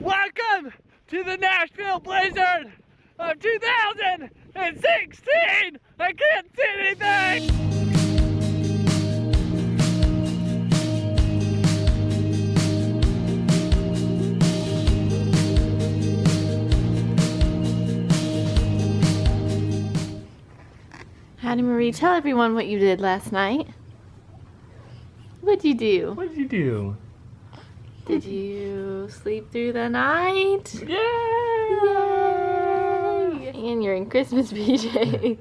Welcome to the Nashville Blizzard of 2016! I can't see anything! Hattie Marie, tell everyone what you did last night. What'd you do? What'd you do? Did you sleep through the night? Yeah! Yay! And you're in Christmas PJs.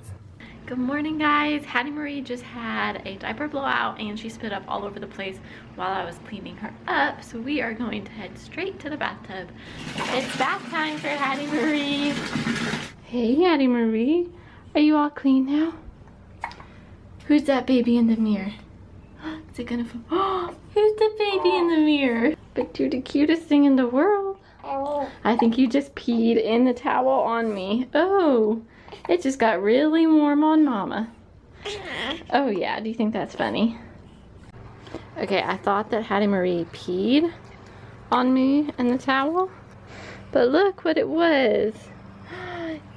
Good morning, guys. Hattie Marie just had a diaper blowout and she spit up all over the place while I was cleaning her up. So we are going to head straight to the bathtub. It's bath time for Hattie Marie. Hey, Hattie Marie. Are you all clean now? Who's that baby in the mirror? Is it gonna fall? Oh, who's the baby in the mirror? But you're the cutest thing in the world. I think you just peed in the towel on me. Oh, it just got really warm on Mama. Oh yeah, do you think that's funny? Okay, I thought that Hattie Marie peed on me in the towel, but look what it was.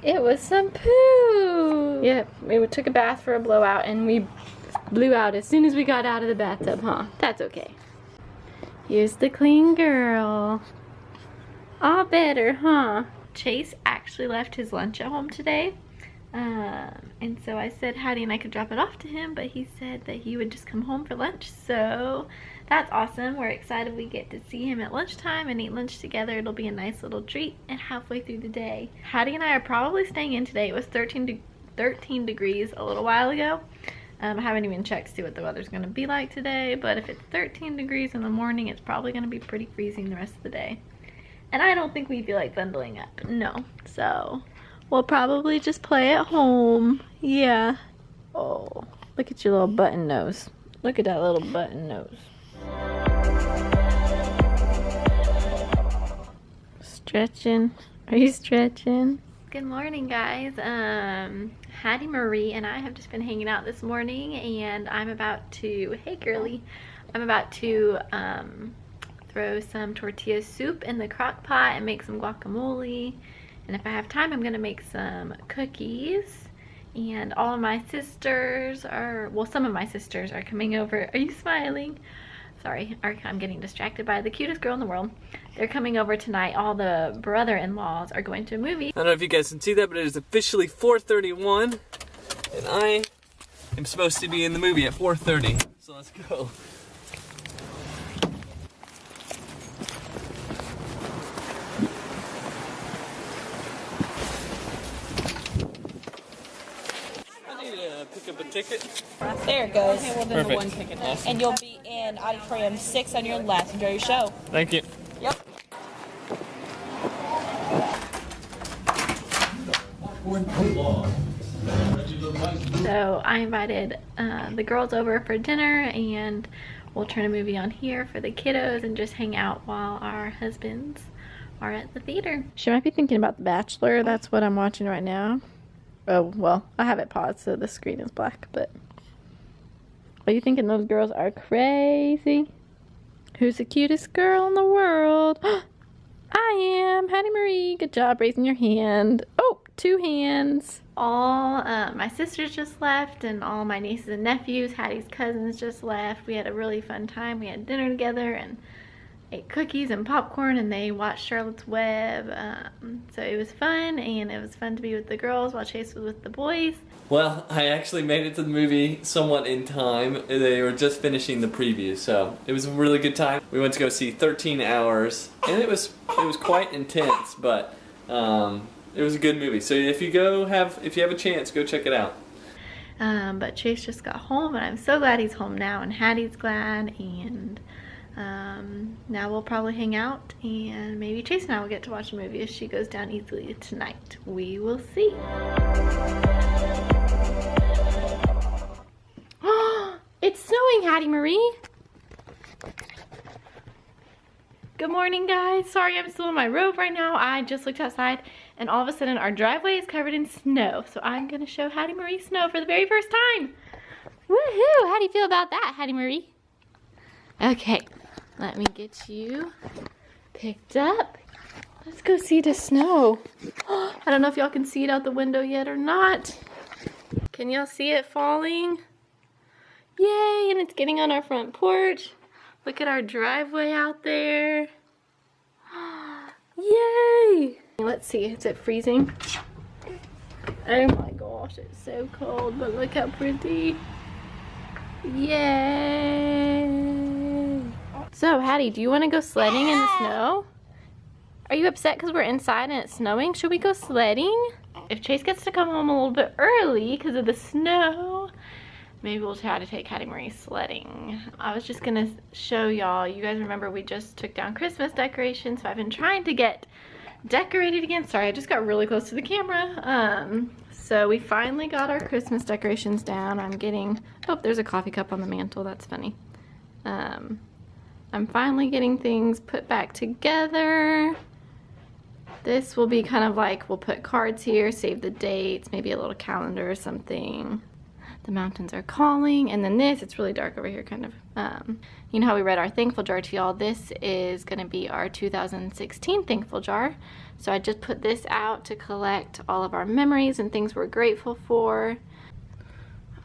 It was some poo. Yep, we took a bath for a blowout and we blew out as soon as we got out of the bathtub, huh? That's okay. Here's the clean girl. All better, huh? Chase actually left his lunch at home today. And so I said Hattie and I could drop it off to him, but he said that he would just come home for lunch. So that's awesome. We're excited we get to see him at lunchtime and eat lunch together. It'll be a nice little treat and halfway through the day. Hattie and I are probably staying in today. It was 13 degrees a little while ago. I haven't even checked to see what the weather's going to be like today, but if it's 13 degrees in the morning, it's probably going to be pretty freezing the rest of the day. And I don't think we feel like bundling up. No. So we'll probably just play at home. Yeah. Oh, look at your little button nose. Look at that little button nose. Stretching. Are you stretching? Good morning, guys. Hattie Marie and I have just been hanging out this morning, and I'm about to, hey girly, I'm about to throw some tortilla soup in the crock pot and make some guacamole. And if I have time, I'm gonna make some cookies. And all of my sisters are, well, some of my sisters are coming over. Are you smiling? Sorry, I'm getting distracted by the cutest girl in the world. They're coming over tonight. All the brother-in-laws are going to a movie. I don't know if you guys can see that, but it is officially 4:31, and I am supposed to be in the movie at 4:30. So let's go. I need to pick up a ticket. There it goes. Okay, well then the one ticket. Awesome. And you'll be in auditorium 6 on your left. Enjoy your show. Thank you. Yep. So I invited the girls over for dinner, and we'll turn a movie on here for the kiddos and just hang out while our husbands are at the theater. She might be thinking about The Bachelor. That's what I'm watching right now. Oh, well, I have it paused so the screen is black, but are you thinking those girls are crazy? Who's the cutest girl in the world? I am Hattie Marie. Good job raising your hand. Oh, 2 hands. All my sisters just left, and all my nieces and nephews, Hattie's cousins, just left. We had a really fun time. We had dinner together and ate cookies and popcorn, and they watched Charlotte's Web. So it was fun, and it was fun to be with the girls while Chase was with the boys. Well, I actually made it to the movie somewhat in time. They were just finishing the preview, so it was a really good time. We went to go see 13 Hours, and it was quite intense, but it was a good movie. So if you have a chance, go check it out. But Chase just got home, and I'm so glad he's home now, and Hattie's glad, and now we'll probably hang out, and maybe Chase and I will get to watch a movie if she goes down easily tonight. We will see. It's snowing, Hattie Marie. Good morning, guys. Sorry I'm still in my robe right now. I just looked outside and all of a sudden our driveway is covered in snow. So I'm gonna show Hattie Marie snow for the very first time. Woohoo! How do you feel about that, Hattie Marie? Okay, let me get you picked up. Let's go see the snow. I don't know if y'all can see it out the window yet or not. Can y'all see it falling? Yay, and it's getting on our front porch. Look at our driveway out there. Yay! Let's see, is it freezing? Oh my gosh, it's so cold, but look how pretty. Yay! So, Hattie, do you want to go sledding in the snow? Are you upset because we're inside and it's snowing? Should we go sledding? If Chase gets to come home a little bit early because of the snow, maybe we'll try to take Hattie Marie sledding. I was just gonna show y'all, you guys remember we just took down Christmas decorations, so I've been trying to get decorated again. Sorry, I just got really close to the camera. So we finally got our Christmas decorations down. I'm getting, oh, there's a coffee cup on the mantle, that's funny. I'm finally getting things put back together. This will be kind of like, we'll put cards here, save the dates, maybe a little calendar or something. The mountains are calling. And then this, it's really dark over here kind of. You know how we read our thankful jar to y'all? This is gonna be our 2016 thankful jar. So I just put this out to collect all of our memories and things we're grateful for.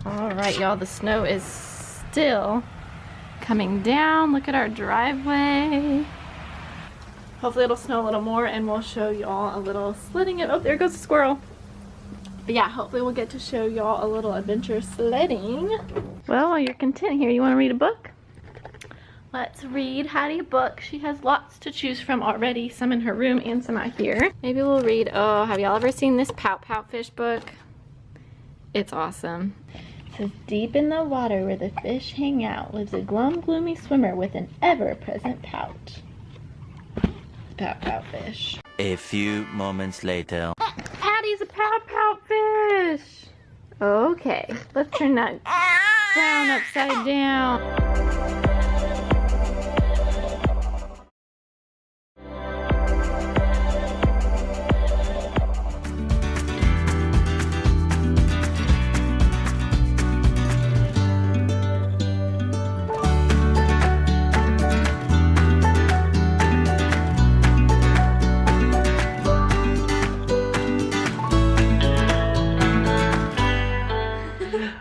All right, y'all, the snow is still coming down. Look at our driveway. Hopefully it'll snow a little more and we'll show y'all a little sledding. Oh, there goes the squirrel. But yeah, hopefully we'll get to show y'all a little adventure sledding. Well, while you're content here, you want to read a book? Let's read Hattie a book. She has lots to choose from already, some in her room and some out here. Maybe we'll read, oh, have y'all ever seen this Pout Pout Fish book? It's awesome. It says, deep in the water where the fish hang out lives a glum, gloomy swimmer with an ever-present pout. Pout Pout Fish. A few moments later. Hattie's a Pout Pout Fish! Okay, let's turn that frown upside down.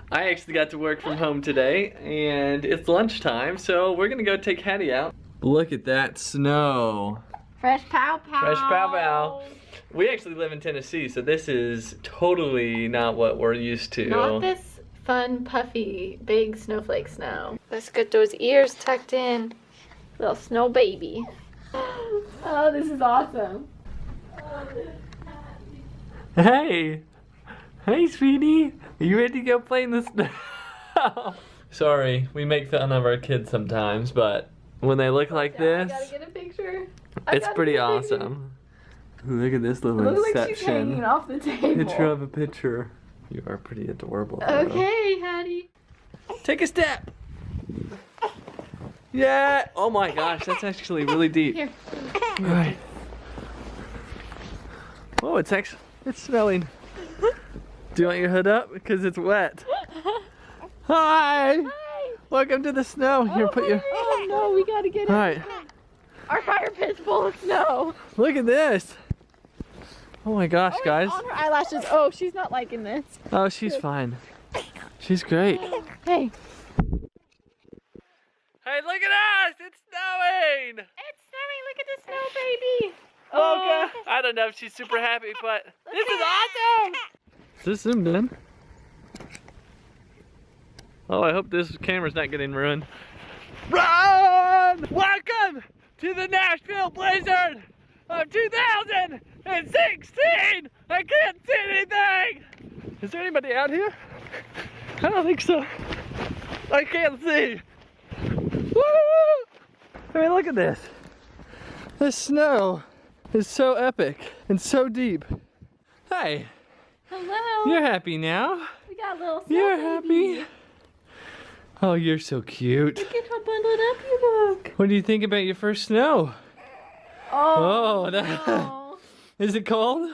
I actually got to work from home today, and it's lunchtime, so we're gonna go take Hattie out. Look at that snow. Fresh Pow Pow. Fresh Pow Pow. We actually live in Tennessee, so this is totally not what we're used to. Not this fun, puffy, big snowflake snow. Let's get those ears tucked in. Little snow baby. Oh, this is awesome. Hey! Hey, sweetie! Are you ready to go play in the snow? Sorry, we make fun of our kids sometimes, but when they look like this, I gotta get a picture. it's pretty awesome. Ooh, look at this little Looks inception. like she's hanging off the table. Picture of a picture. You are pretty adorable. Okay, Hattie. Take a step. Yeah. Oh my gosh, that's actually really deep. Here. All right. Oh, it's snowing. Do you want your hood up? Because it's wet. Hi! Hi! Welcome to the snow. Here, put your... Oh no, we gotta get it. Alright. Our fire pit's full of snow. Look at this. Oh my gosh, guys. On her eyelashes. Oh, she's not liking this. Oh, she's fine. She's great. Hey. Hey, look at us! It's snowing! It's snowing. Look at the snow baby. Oh, I don't know if she's super happy, but this is awesome! Is this zoomed in? Oh, I hope this camera's not getting ruined. Run! Welcome to the Nashville blizzard of 2016! I can't see anything! Is there anybody out here? I don't think so. I can't see. Woo! I mean, look at this. This snow is so epic and so deep. Hey. Hello. You're happy now. We got a little snow You're baby. happy. Oh, you're so cute. Look at how bundled up you look. What do you think about your first snow? Oh, no. Is it cold?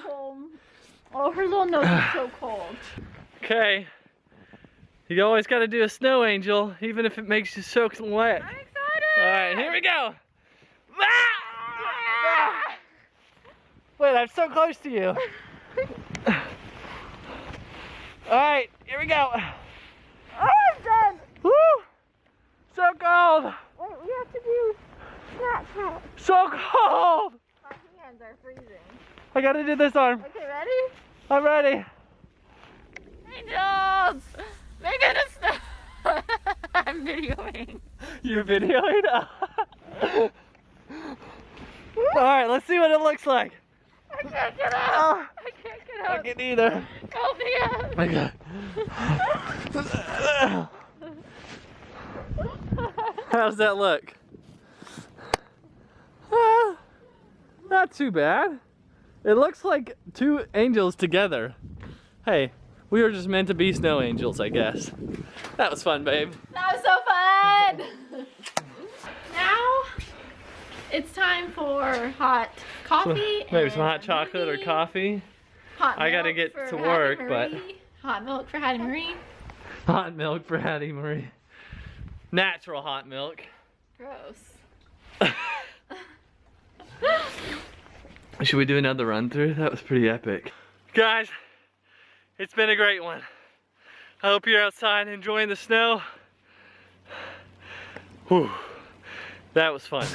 Oh, her little nose is so cold. Okay. You always got to do a snow angel, even if it makes you soaking wet. I'm excited. All right, here we go. it. I'm so close to you. Alright, here we go. Oh, I'm done. Woo! So cold. Wait, we have to do Snapchat. So cold. My hands are freezing. I gotta do this arm. Okay, ready? I'm ready. Angels! Megan is I'm videoing. You're videoing? Alright, let's see what it looks like. I can't get out. I can't get I out. can't either. Help me out. Okay. How's that look? Not too bad. It looks like two angels together. Hey, we were just meant to be snow angels, I guess. That was fun, babe. That was so fun! Now, it's time for hot coffee. Maybe some and hot chocolate or movie. coffee. Hot I gotta milk get for to Hattie work, Marie. Hot milk for Hattie Marie. Hot milk for Hattie Marie. Natural hot milk. Gross. Should we do another run through? That was pretty epic. Guys, it's been a great one. I hope you're outside enjoying the snow. Whew, that was fun.